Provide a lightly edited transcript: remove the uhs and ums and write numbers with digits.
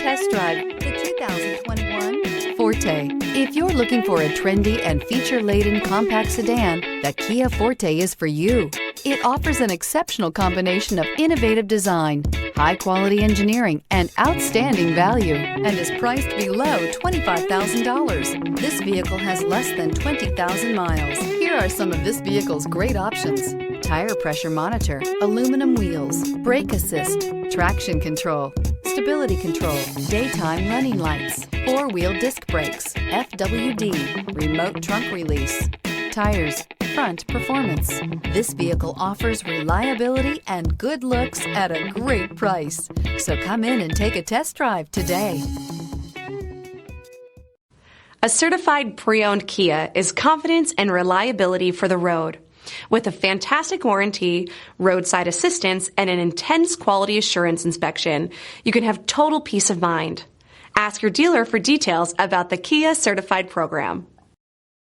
test drive the 2021 Forte. If you're looking for a trendy and feature-laden compact sedan, the Kia Forte is for you. It offers an exceptional combination of innovative design, high-quality engineering, and outstanding value, and is priced below $25,000. This vehicle has less than 20,000 miles. Here are some of this vehicle's great options: tire pressure monitor, aluminum wheels, brake assist, traction control, stability control, daytime running lights, four-wheel disc brakes, FWD, remote trunk release, tires, front performance. This vehicle offers reliability and good looks at a great price. So come in and take a test drive today. A certified pre-owned Kia is confidence and reliability for the road. With a fantastic warranty, roadside assistance, and an intense quality assurance inspection, you can have total peace of mind. Ask your dealer for details about the Kia Certified program.